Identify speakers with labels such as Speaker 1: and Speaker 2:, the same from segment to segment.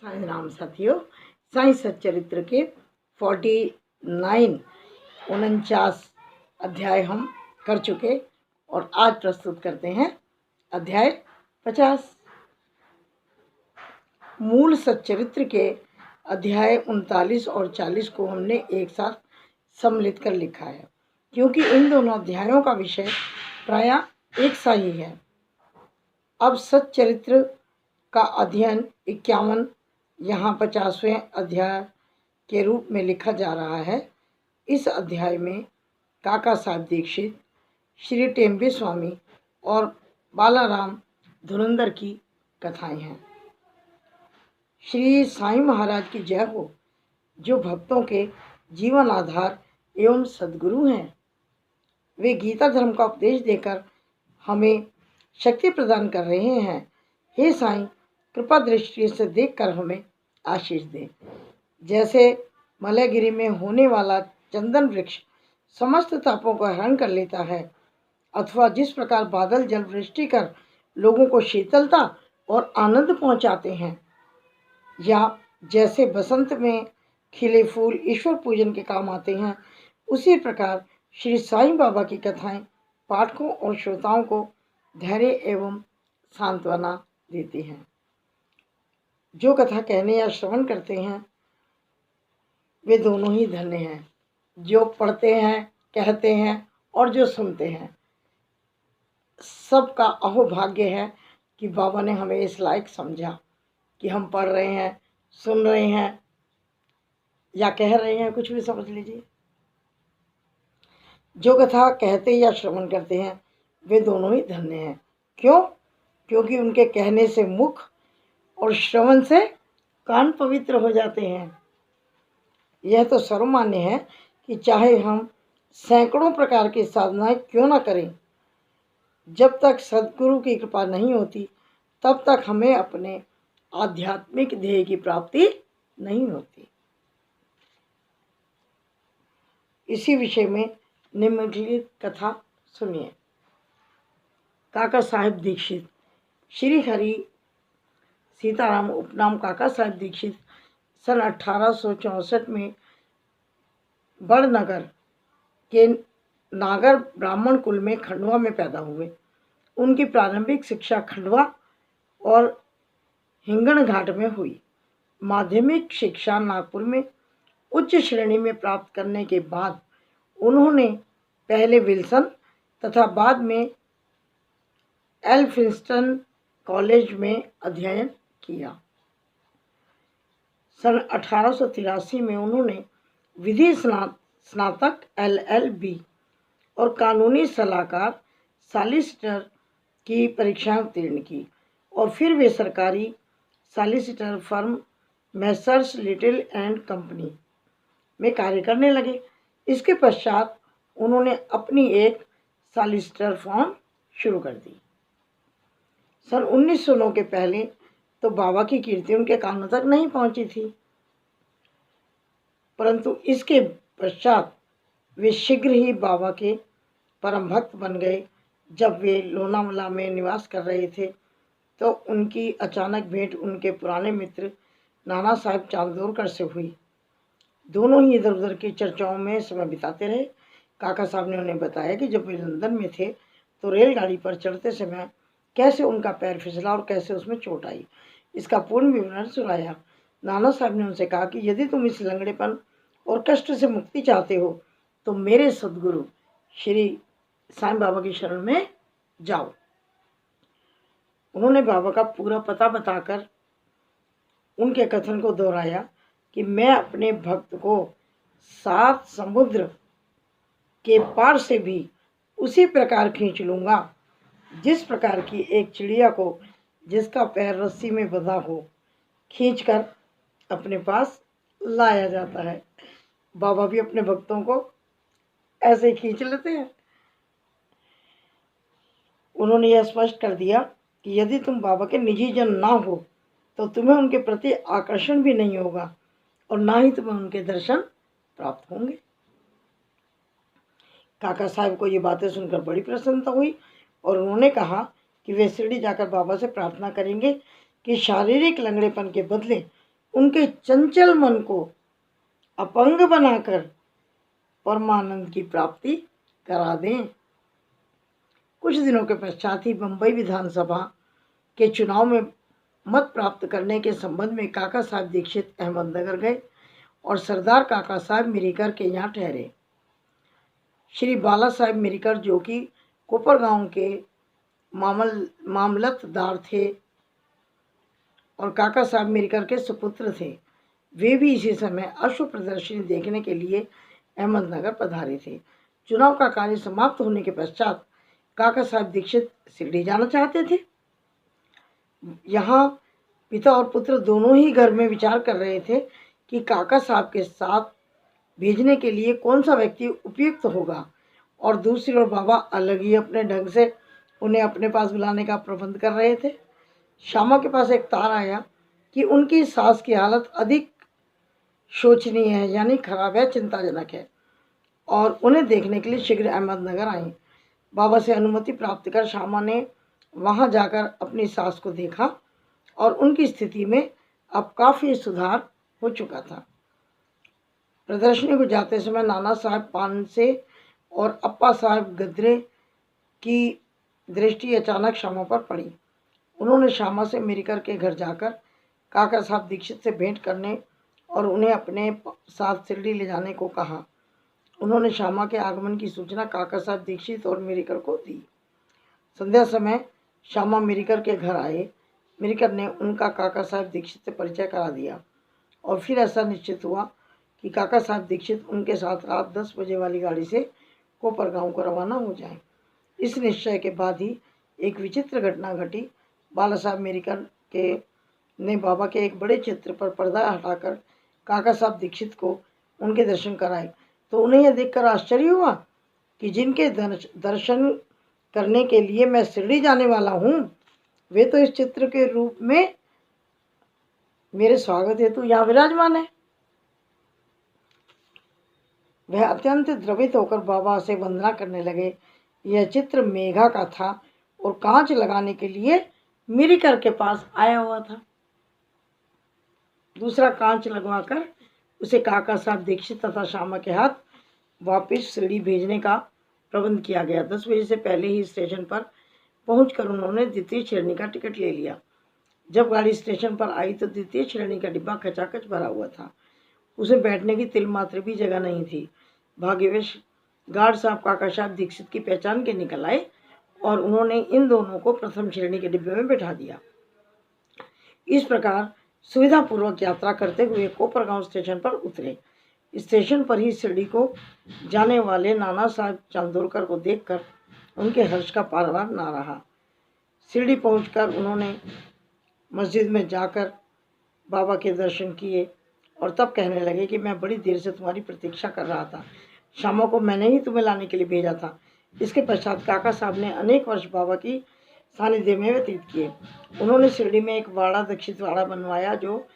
Speaker 1: साईं राम साथियों, साईं सच्चरित्र के 49 अध्याय हम कर चुके और आज प्रस्तुत करते हैं अध्याय 50। मूल सच्चरित्र के अध्याय 39 और 40 को हमने एक साथ सम्मिलित कर लिखा है, क्योंकि इन दोनों अध्यायों का विषय प्रायः एक सा ही है। अब सच्चरित्र का अध्ययन 51 यहाँ 50वें अध्याय के रूप में लिखा जा रहा है। इस अध्याय में काका साहब दीक्षित, श्री टेम्बे स्वामी और बालाराम धुरंधर की कथाएं हैं। श्री साईं महाराज की जय हो, जो भक्तों के जीवन आधार एवं सद्गुरु हैं। वे गीता धर्म का उपदेश देकर हमें शक्ति प्रदान कर रहे हैं। हे साईं, कृपा दृष्टि से देखकर हमें आशीष दे। जैसे मलयगिरी में होने वाला चंदन वृक्ष समस्त तापों को हरण कर लेता है, अथवा जिस प्रकार बादल जल वृष्टि कर लोगों को शीतलता और आनंद पहुंचाते हैं, या जैसे बसंत में खिले फूल ईश्वर पूजन के काम आते हैं, उसी प्रकार श्री साईं बाबा की कथाएं पाठकों और श्रोताओं को धैर्य एवं सांत्वना देती हैं। जो कथा कहने या श्रवण करते हैं वे दोनों ही धन्य हैं, जो पढ़ते हैं, कहते हैं और जो सुनते हैं। सबका अहोभाग्य है कि बाबा ने हमें इस लायक समझा कि हम पढ़ रहे हैं, सुन रहे हैं या कह रहे हैं, कुछ भी समझ लीजिए। जो कथा कहते या श्रवण करते हैं वे दोनों ही धन्य हैं। क्यों? क्योंकि उनके कहने से मुख और श्रवण से कान पवित्र हो जाते हैं। यह तो सर्वमान्य है कि चाहे हम सैकड़ों प्रकार की साधनाएं क्यों न करें, जब तक सद्गुरु की कृपा नहीं होती तब तक हमें अपने आध्यात्मिक ध्येय की प्राप्ति नहीं होती। इसी विषय में निम्नलिखित कथा सुनिए। काका साहब दीक्षित। श्री हरि सीताराम उपनाम काका साहब दीक्षित सन 1864 में बड़नगर के नागर ब्राह्मण कुल में खंडवा में पैदा हुए। उनकी प्रारंभिक शिक्षा खंडवा और हिंगण घाट में हुई। माध्यमिक शिक्षा नागपुर में उच्च श्रेणी में प्राप्त करने के बाद उन्होंने पहले विल्सन तथा बाद में एल्फिंस्टन कॉलेज में अध्ययन किया। सन 1883 में उन्होंने विधि स्नातक LLB और कानूनी सलाहकार सॉलिसिटर की परीक्षाएं उत्तीर्ण की और फिर वे सरकारी solicitor firm Messrs little and company में कार्य करने लगे। इसके पश्चात उन्होंने अपनी एक सॉलिसिटर फर्म शुरू कर दी। सन 1909 के पहले तो बाबा की कीर्ति उनके कानों तक नहीं पहुंची थी, परंतु इसके पश्चात वे शीघ्र ही बाबा के परम भक्त बन गए। जब वे लोनावला में निवास कर रहे थे तो उनकी अचानक भेंट उनके पुराने मित्र नाना साहब चांदोरकर से हुई। दोनों ही इधर उधर की चर्चाओं में समय बिताते रहे। काका साहब ने उन्हें बताया कि जब वे लंदन में थे तो रेलगाड़ी पर चढ़ते समय कैसे उनका पैर फिसला और कैसे उसमें चोट आई। इसका पूर्ण विवरण सुनाया। नाना साहब ने उनसे कहा कि यदि तुम इस लंगड़ेपन और कष्ट से मुक्ति चाहते हो तो मेरे सद्गुरु श्री साईं बाबा की शरण में जाओ। उन्होंने बाबा का पूरा पता बताकर उनके कथन को दोहराया कि मैं अपने भक्त को 7 समुद्र के पार से भी उसी प्रकार खींच लूँगा जिस प्रकार की एक चिड़िया को जिसका पैर रस्सी में बंधा हो खींचकर अपने पास लाया जाता है। बाबा भी अपने भक्तों को ऐसे खींच लेते हैं। उन्होंने यह स्पष्ट कर दिया कि यदि तुम बाबा के निजी जन ना हो तो तुम्हें उनके प्रति आकर्षण भी नहीं होगा और ना ही तुम्हें उनके दर्शन प्राप्त होंगे। काका साहब को ये बातें सुनकर बड़ी प्रसन्नता हुई और उन्होंने कहा कि वे शिरडी जाकर बाबा से प्रार्थना करेंगे कि शारीरिक लंगड़ेपन के बदले उनके चंचल मन को अपंग बनाकर परमानंद की प्राप्ति करा दें। कुछ दिनों के पश्चात ही बम्बई विधानसभा के चुनाव में मत प्राप्त करने के संबंध में काका साहब दीक्षित अहमदनगर गए और सरदार काका साहब मिरीकर के यहाँ ठहरे। श्री बाला साहब मिरीकर, जो कि कोपरगांव के मामलतदार थे और काका साहब मिरीकर के सुपुत्र थे, वे भी इसी समय अश्व प्रदर्शनी देखने के लिए अहमदनगर पधारे थे। चुनाव का कार्य समाप्त होने के पश्चात काका साहब दीक्षित शिरडी जाना चाहते थे। यहाँ पिता और पुत्र दोनों ही घर में विचार कर रहे थे कि काका साहब के साथ भेजने के लिए कौन सा व्यक्ति उपयुक्त होगा, और दूसरी ओर बाबा अलग ही अपने ढंग से उन्हें अपने पास बुलाने का प्रबंध कर रहे थे। श्यामा के पास एक तार आया कि उनकी सास की हालत अधिक शोचनीय है, यानी खराब है, चिंताजनक है, और उन्हें देखने के लिए शीघ्र अहमदनगर आई। बाबा से अनुमति प्राप्त कर श्यामा ने वहां जाकर अपनी सास को देखा और उनकी स्थिति में अब काफ़ी सुधार हो चुका था। प्रदर्शनी को जाते समय नाना साहब पानसे और अप्पा साहब गद्रे की दृष्टि अचानक श्यामा पर पड़ी। उन्होंने श्यामा से मिरीकर के घर जाकर काका साहब दीक्षित से भेंट करने और उन्हें अपने साथ शिरडी ले जाने को कहा। उन्होंने श्यामा के आगमन की सूचना काका साहब दीक्षित और मिरीकर को दी। संध्या समय श्यामा मिरीकर के घर आए। मिरीकर ने उनका काका साहब दीक्षित से परिचय करा दिया और फिर ऐसा निश्चित हुआ कि काका साहब दीक्षित उनके साथ रात 10 बजे वाली गाड़ी से कोपरगांव को रवाना हो जाएं। इस निश्चय के बाद ही एक विचित्र घटना घटी। बाला साहब मिरीकर के ने बाबा के एक बड़े चित्र पर पर्दा हटाकर काका साहब दीक्षित को उनके दर्शन कराए, तो उन्हें यह देखकर आश्चर्य हुआ कि जिनके दर्शन करने के लिए मैं शिरडी जाने वाला हूँ, वे तो इस चित्र के रूप में मेरे स्वागत हेतु यहाँ विराजमान है। वह अत्यंत द्रवित होकर बाबा से वंदना करने लगे। यह चित्र मेघा का था और कांच लगाने के लिए मिरीकर के पास आया हुआ था। दूसरा कांच लगवाकर उसे काका साहब दीक्षित तथा श्यामा के हाथ वापस शिरडी भेजने का प्रबंध किया गया। 10 बजे से पहले ही स्टेशन पर पहुंचकर उन्होंने द्वितीय श्रेणी का टिकट ले लिया। जब गाड़ी स्टेशन पर आई तो द्वितीय श्रेणी का डिब्बा खचाखच भरा हुआ था। उसे बैठने की तिल मात्र भी जगह नहीं थी। भाग्यवश गार्ड साहब काका साहब दीक्षित की पहचान के निकल आए और उन्होंने इन दोनों को प्रथम श्रेणी के डिब्बे में बैठा दिया। इस प्रकार सुविधापूर्वक यात्रा करते हुए कोपरगांव स्टेशन पर उतरे। स्टेशन पर ही शिरडी को जाने वाले नाना साहब चांदोरकर को देखकर उनके हर्ष का पारवार ना रहा। शिरडी पहुंचकर उन्होंने मस्जिद में जाकर बाबा के दर्शन किए और तब कहने लगे कि मैं बड़ी देर से तुम्हारी प्रतीक्षा कर रहा था। श्यामा को मैंने ही तुम्हें लाने के लिए भेजा था। इसके पश्चात काका साहब ने अनेक वर्ष बाबा की सानिध्य में व्यतीत किए। उन्होंने शिरडी में एक वाड़ा, दक्षित वाड़ा बनवाया, जो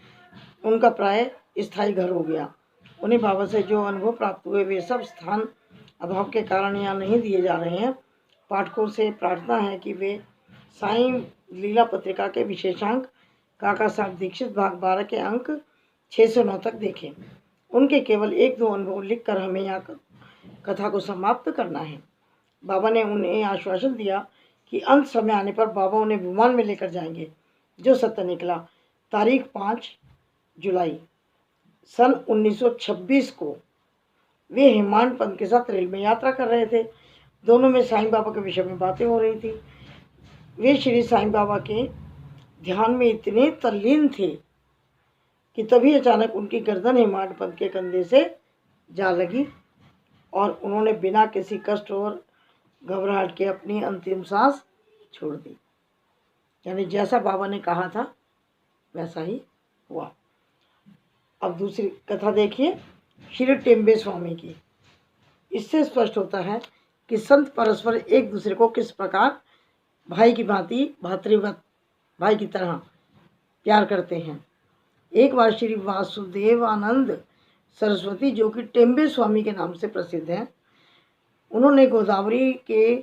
Speaker 1: उनका प्राय स्थायी घर हो गया। उन्हें बाबा से जो अनुभव प्राप्त हुए वे सब स्थान अभाव के कारण यहाँ नहीं दिए जा रहे हैं। पाठकों से प्रार्थना है कि वे साईं लीला पत्रिका के विशेषांक काका साहब दीक्षित भाग 12 के अंक 609 तक देखें। उनके केवल 1-2 अनुभव लिखकर हमें यहाँ कथा को समाप्त करना है। बाबा ने उन्हें आश्वासन दिया कि अंत समय आने पर बाबा उन्हें विमान में लेकर जाएंगे, जो सत्य निकला। तारीख 5 जुलाई सन 1926 को वे हेमांड पंत के साथ रेल में यात्रा कर रहे थे। दोनों में साईं बाबा के विषय में बातें हो रही थी। वे श्री साईं बाबा के ध्यान में इतने तल्लीन थे कि तभी अचानक उनकी गर्दन हेमांड पंत के कंधे से जा लगी और उन्होंने बिना किसी कष्ट और घबराहट के अपनी अंतिम सांस छोड़ दी। यानी जैसा बाबा ने कहा था वैसा ही हुआ। अब दूसरी कथा देखिए, श्री टेम्बे स्वामी की। इससे स्पष्ट होता है कि संत परस्पर एक दूसरे को किस प्रकार भाई की भांति, भातृवत भाई की तरह प्यार करते हैं। एक बार श्री वासुदेवानंद सरस्वती, जो कि टेम्बे स्वामी के नाम से प्रसिद्ध हैं, उन्होंने गोदावरी के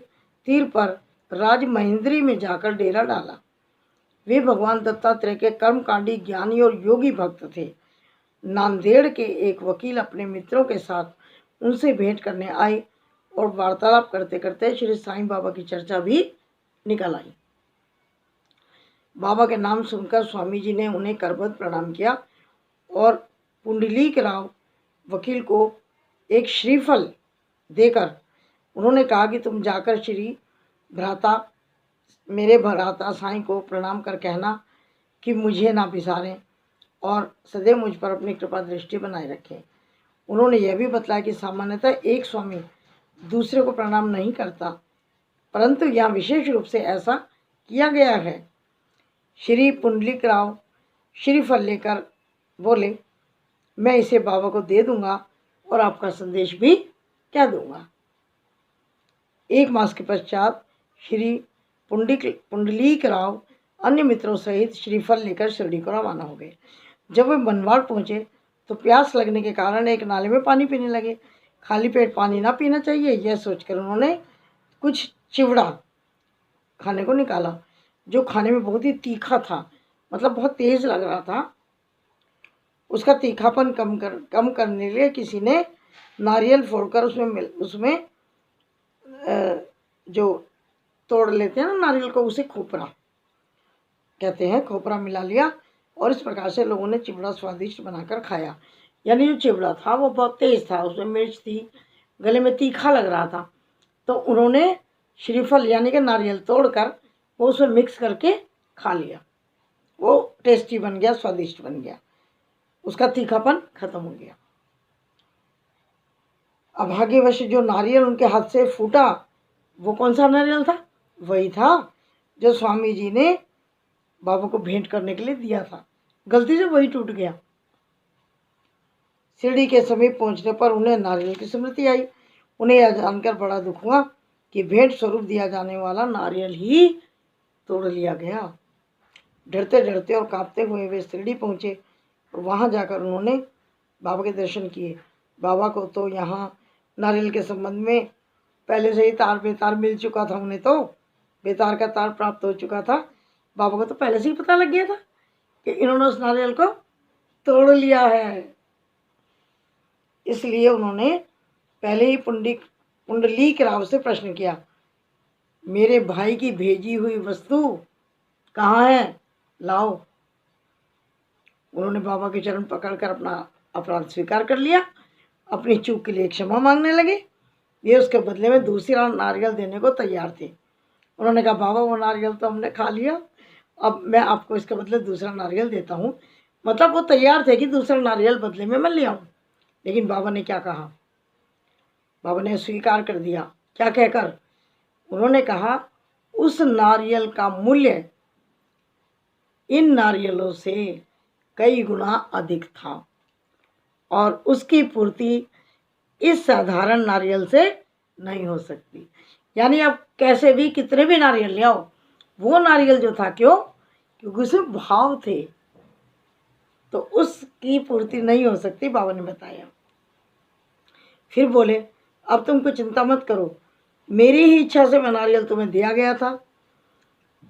Speaker 1: तीर पर राजमहेंद्री में जाकर डेरा डाला। वे भगवान दत्तात्रेय के कर्मकांडी ज्ञानी और योगी भक्त थे। नांदेड़ के एक वकील अपने मित्रों के साथ उनसे भेंट करने आए और वार्तालाप करते करते श्री साईं बाबा की चर्चा भी निकल आई। बाबा के नाम सुनकर स्वामी जी ने उन्हें करबद्ध प्रणाम किया और पुंडलीक राव वकील को एक श्रीफल देकर उन्होंने कहा कि तुम जाकर श्री भ्राता मेरे भ्राता साईं को प्रणाम कर कहना कि मुझे ना बिसारें और सदैव मुझ पर अपनी कृपा दृष्टि बनाए रखें। उन्होंने यह भी बताया कि सामान्यतः एक स्वामी दूसरे को प्रणाम नहीं करता, परंतु यहाँ विशेष रूप से ऐसा किया गया है। श्री पुंडलिक राव श्रीफल लेकर बोले, मैं इसे बाबा को दे दूंगा और आपका संदेश भी कह दूंगा। एक मास के पश्चात श्री पुंडलीक राव अन्य मित्रों सहित श्रीफल लेकर शिरडी को रवाना हो गए। जब वे बनवाड़ पहुँचे तो प्यास लगने के कारण एक नाले में पानी पीने लगे। खाली पेट पानी ना पीना चाहिए, यह सोचकर उन्होंने कुछ चिवड़ा खाने को निकाला, जो खाने में बहुत ही तीखा था, मतलब बहुत तेज़ लग रहा था। उसका तीखापन कम करने के लिए किसी ने नारियल फोड़कर उसमें जो तोड़ लेते हैं ना नारियल को, उसे खोपरा कहते हैं, खोपरा मिला लिया और इस प्रकार से लोगों ने चिवड़ा स्वादिष्ट बनाकर खाया। यानी जो चिवड़ा था वो बहुत तेज़ था, उसमें मिर्च थी, गले में तीखा लग रहा था, तो उन्होंने श्रीफल यानी कि नारियल तोड़कर वो उसमें मिक्स करके खा लिया। वो टेस्टी बन गया, स्वादिष्ट बन गया, उसका तीखापन खत्म हो गया। अभाग्यवश जो नारियल उनके हाथ से फूटा वो कौन सा नारियल था? वही था जो स्वामी जी ने बाबा को भेंट करने के लिए दिया था। गलती से वही टूट गया। शिरडी के समीप पहुंचने पर उन्हें नारियल की स्मृति आई। उन्हें यह जानकर बड़ा दुख हुआ कि भेंट स्वरूप दिया जाने वाला नारियल ही तोड़ लिया गया। डरते डरते और कांपते हुए वे शिरडी पहुँचे और वहाँ जाकर उन्होंने बाबा के दर्शन किए। बाबा को तो यहाँ नारियल के संबंध में पहले से ही तार बेतार मिल चुका था, उन्हें तो बेतार का तार प्राप्त हो चुका था। बाबा को तो पहले से ही पता लग गया था कि इन्होंने उस नारियल को तोड़ लिया है। इसलिए उन्होंने पहले ही पुंडलीक राव से प्रश्न किया, मेरे भाई की भेजी हुई वस्तु कहाँ है, लाओ। उन्होंने बाबा के चरण पकड़कर अपना अपराध स्वीकार कर लिया, अपनी चूक के लिए क्षमा मांगने लगे। ये उसके बदले में दूसरा नारियल देने को तैयार थे। उन्होंने कहा, बाबा वो नारियल तो हमने खा लिया, अब मैं आपको इसके बदले दूसरा नारियल देता हूँ। मतलब वो तैयार थे कि दूसरा नारियल बदले में मैं ले आऊँ। लेकिन बाबा ने क्या कहा? बाबा ने स्वीकार कर दिया। क्या कहकर? उन्होंने कहा, उस नारियल का मूल्य इन नारियलों से कई गुना अधिक था और उसकी पूर्ति इस साधारण नारियल से नहीं हो सकती। यानी आप कैसे भी कितने भी नारियल ले आओ, वो नारियल जो था, क्यों? क्योंकि उसमें भाव थे, तो उसकी पूर्ति नहीं हो सकती, बाबा ने बताया। फिर बोले, अब तुम कोई चिंता मत करो, मेरी ही इच्छा से मैं नारियल तुम्हें दिया गया था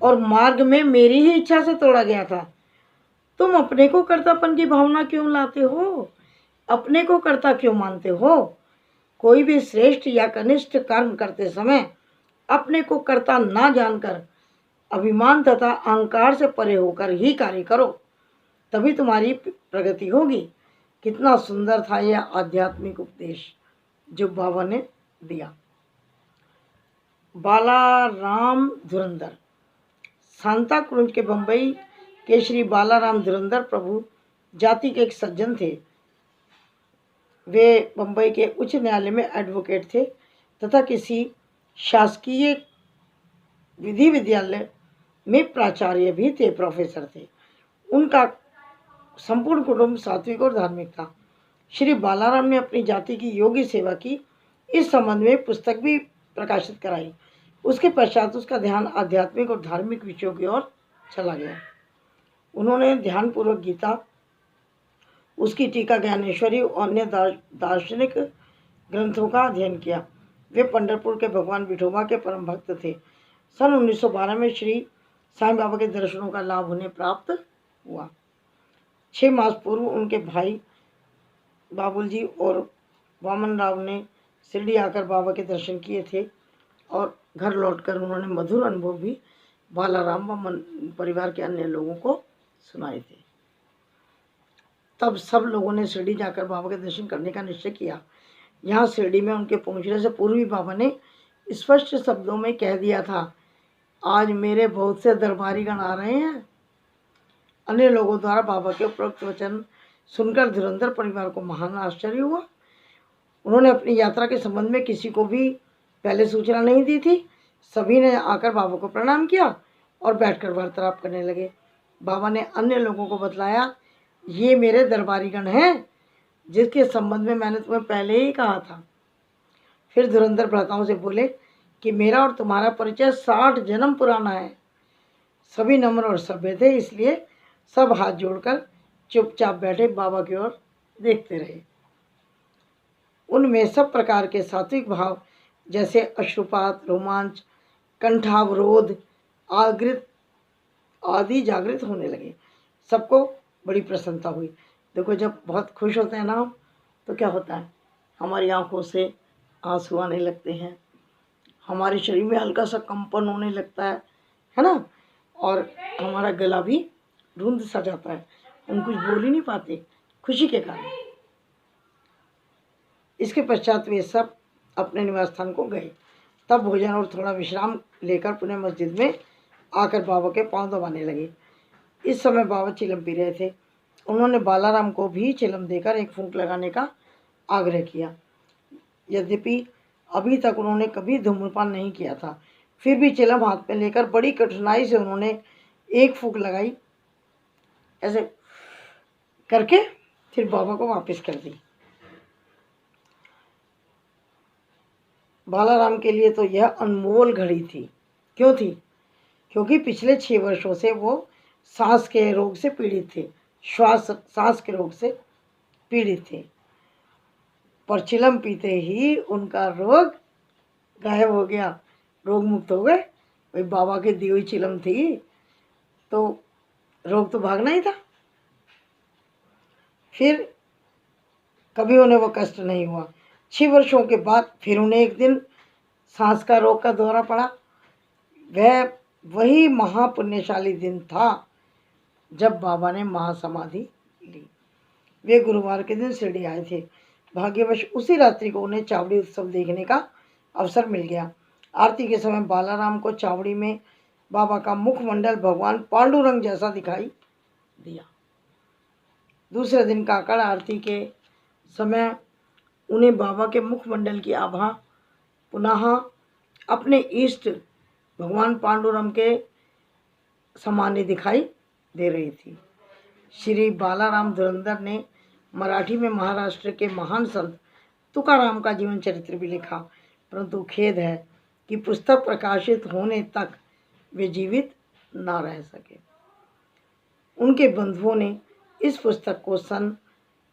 Speaker 1: और मार्ग में मेरी ही इच्छा से तोड़ा गया था। तुम अपने को कर्तापन की भावना क्यों लाते हो? अपने को कर्ता क्यों मानते हो? कोई भी श्रेष्ठ या कनिष्ठ कर्म करते समय अपने को कर्ता ना जानकर अभिमान तथा अहंकार से परे होकर ही कार्य करो, तभी तुम्हारी प्रगति होगी। कितना सुंदर था यह आध्यात्मिक उपदेश जो बाबा ने दिया। बालाराम धुरंधर सांता क्रूज के बम्बई के श्री बालाराम धुरंधर प्रभु जाति के एक सज्जन थे। वे बम्बई के उच्च न्यायालय में एडवोकेट थे तथा किसी शासकीय विधि विद्यालय में प्राचार्य भी थे, प्रोफेसर थे। उनका संपूर्ण कुटुंब सात्विक और धार्मिक था। श्री बालाराम ने अपनी जाति की योगी सेवा की, इस संबंध में पुस्तक भी प्रकाशित कराई। उसके पश्चात उसका ध्यान आध्यात्मिक और धार्मिक विषयों की ओर चला गया। उन्होंने ध्यानपूर्वक गीता, उसकी टीका ज्ञानेश्वरी और अन्य दार्शनिक ग्रंथों का अध्ययन किया। वे पंढरपुर के भगवान विठोबा के परम भक्त थे। सन 1912 में श्री साईं बाबा के दर्शनों का लाभ उन्हें प्राप्त हुआ। 6 मास पूर्व उनके भाई बाबुल जी और वामन राव ने शिरडी आकर बाबा के दर्शन किए थे और घर लौटकर उन्होंने मधुर अनुभव भी बालाराम व परिवार के अन्य लोगों को सुनाए थे। तब सब लोगों ने शिरडी जाकर बाबा के दर्शन करने का निश्चय किया। यहाँ शिरडी में उनके पहुँचने से पूर्व ही बाबा ने स्पष्ट शब्दों में कह दिया था, आज मेरे बहुत से दरबारीगण आ रहे हैं। अन्य लोगों द्वारा बाबा के उपरोक्त वचन सुनकर धुरंधर परिवार को महान आश्चर्य हुआ। उन्होंने अपनी यात्रा के संबंध में किसी को भी पहले सूचना नहीं दी थी। सभी ने आकर बाबा को प्रणाम किया और बैठकर वार्तालाप करने लगे। बाबा ने अन्य लोगों को बतलाया, ये मेरे दरबारीगण हैं जिसके संबंध में मैंने तुम्हें पहले ही कहा था। फिर धुरंधर भ्राताओं से बोले कि मेरा और तुम्हारा परिचय 60 जन्म पुराना है। सभी नम्र और सभ्य थे, इसलिए सब हाथ जोड़कर चुपचाप बैठे बाबा की ओर देखते रहे। उनमें सब प्रकार के सात्विक भाव जैसे अश्रुपात, रोमांच, कंठावरोध आदि जागृत होने लगे। सबको बड़ी प्रसन्नता हुई। देखो, जब बहुत खुश होते हैं ना तो क्या होता है, हमारी आंखों से आंसू आने लगते हैं, हमारे शरीर में हल्का सा कंपन होने लगता है ना, और हमारा गला भी रुंध सा जाता है। हम कुछ बोल ही नहीं पाते खुशी के कारण। इसके पश्चात वे सब अपने निवास स्थान को गए। तब भोजन और थोड़ा विश्राम लेकर पुनः मस्जिद में आकर बाबा के पांव दबाने लगे। इस समय बाबा चिलम पी रहे थे। उन्होंने बालाराम को भी चिलम देकर एक फूंक लगाने का आग्रह किया। यद्यपि अभी तक उन्होंने कभी धूम्रपान नहीं किया था, फिर भी चिलम हाथ में लेकर बड़ी कठिनाई से उन्होंने एक फूंक लगाई, ऐसे करके फिर बाबा को वापस कर दी। बालाराम के लिए तो यह अनमोल घड़ी थी। क्यों थी? क्योंकि पिछले 6 वर्षों से वो सांस के रोग से पीड़ित थे, सांस के रोग से पीड़ित थे। पर चिलम पीते ही उनका रोग गायब हो गया, रोग मुक्त हो गए। भाई बाबा की दी हुई चिलम थी तो रोग तो भागना ही था। फिर कभी उन्हें वो कष्ट नहीं हुआ। 6 वर्षों के बाद फिर उन्हें एक दिन सांस का रोग का दौरा पड़ा। वह वही महापुण्यशाली दिन था जब बाबा ने महासमाधि ली। वे गुरुवार के दिन शिरडी आए थे। भाग्यवश उसी रात्रि को उन्हें चावड़ी उत्सव देखने का अवसर मिल गया। आरती के समय बालाराम को चावड़ी में बाबा का मुखमंडल भगवान पांडुरंग जैसा दिखाई दिया। दूसरे दिन काकड़ आरती के समय उन्हें बाबा के मुखमंडल की आभा पुनः अपने इष्ट भगवान पांडुरंग के सामान्य दिखाई दे रही थी। श्री बालाराम धुरंधर ने मराठी में महाराष्ट्र के महान संत तुकाराम का जीवन चरित्र भी लिखा, परंतु खेद है कि पुस्तक प्रकाशित होने तक वे जीवित न रह सके। उनके बंधुओं ने इस पुस्तक को सन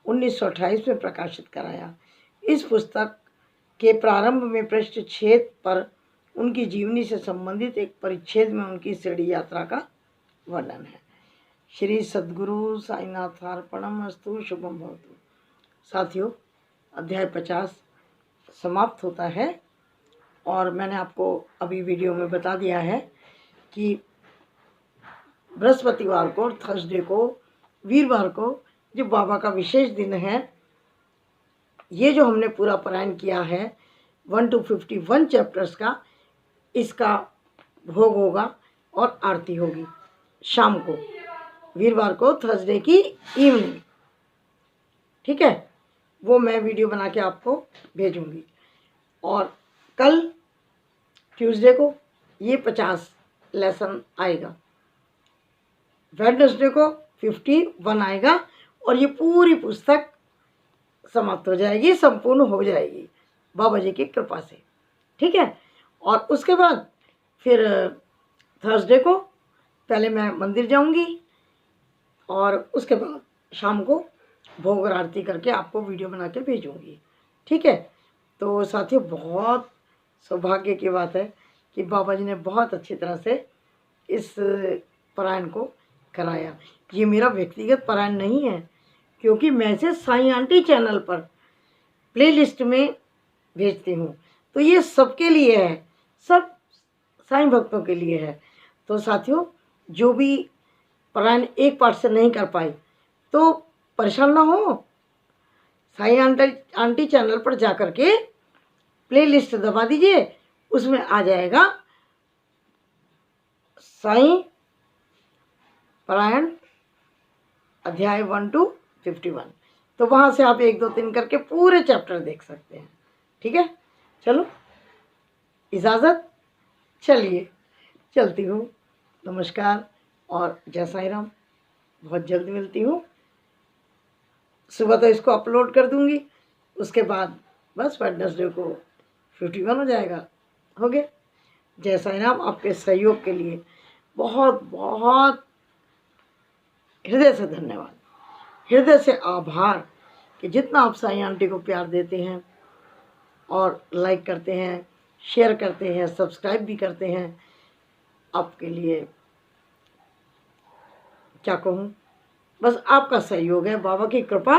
Speaker 1: 1928 में प्रकाशित कराया। इस पुस्तक के प्रारंभ में पृष्ठ 6 पर उनकी जीवनी से संबंधित एक परिच्छेद में उनकी शिरडी यात्रा का वर्णन है। श्री सद्गुरु साईनाथार्पणमस्तु, शुभम भवतु। साथियों, अध्याय 50 समाप्त होता है और मैंने आपको अभी वीडियो में बता दिया है कि बृहस्पतिवार को और थर्सडे को, वीरवार को जो बाबा का विशेष दिन है, ये जो हमने पूरा पारायण किया है 1 to 51 चैप्टर्स का, इसका भोग होगा और आरती होगी शाम को, वीरवार को, थर्सडे की इवनिंग। ठीक है, वो मैं वीडियो बना के आपको भेजूंगी। और कल ट्यूसडे को ये 50 लेसन आएगा, वेडनेसडे को 51 आएगा और ये पूरी पुस्तक समाप्त हो जाएगी, संपूर्ण हो जाएगी बाबा जी की कृपा से। ठीक है, और उसके बाद फिर थर्सडे को पहले मैं मंदिर जाऊंगी और उसके बाद शाम को भोग और आरती करके आपको वीडियो बना के भेजूंगी। ठीक है, तो साथियों, बहुत सौभाग्य की बात है कि बाबा जी ने बहुत अच्छी तरह से इस पारायण को कराया। ये मेरा व्यक्तिगत पारायण नहीं है, क्योंकि मैं इसे साईं आंटी चैनल पर प्लेलिस्ट में भेजती हूँ, तो ये सबके लिए है, सब साईं भक्तों के लिए है। तो साथियों, जो भी पारायण एक पार्ट से नहीं कर पाई तो परेशान ना हो, साईं आंटी चैनल पर जा कर के प्लेलिस्ट दबा दीजिए, उसमें आ जाएगा साईं पारायण अध्याय 1 to 51। तो वहाँ से आप 1 2 3 करके पूरे चैप्टर देख सकते हैं। ठीक है, चलो इजाज़त, चलिए चलती हूँ। नमस्कार और जय साईं राम। बहुत जल्द मिलती हूँ। सुबह तो इसको अपलोड कर दूँगी, उसके बाद बस वेडनेसडे को 51 हो जाएगा। हो गया। जय साईं राम। आपके सहयोग के लिए बहुत बहुत हृदय से धन्यवाद, हृदय से आभार कि जितना आप साईं आंटी को प्यार देते हैं और लाइक करते हैं, शेयर करते हैं, सब्सक्राइब भी करते हैं। आपके लिए क्या कहूँ, बस आपका सहयोग है, बाबा की कृपा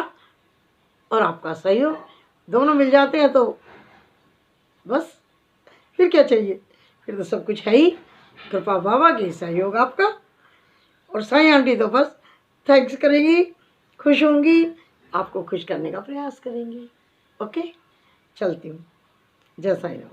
Speaker 1: और आपका सहयोग दोनों मिल जाते हैं तो बस फिर क्या चाहिए, फिर तो सब कुछ है ही। कृपा बाबा की, सहयोग आपका, और साईं आंटी तो बस थैंक्स करेंगी, खुश होंगी, आपको खुश करने का प्रयास करेंगी। ओके, चलती हूँ। जय साईं राम।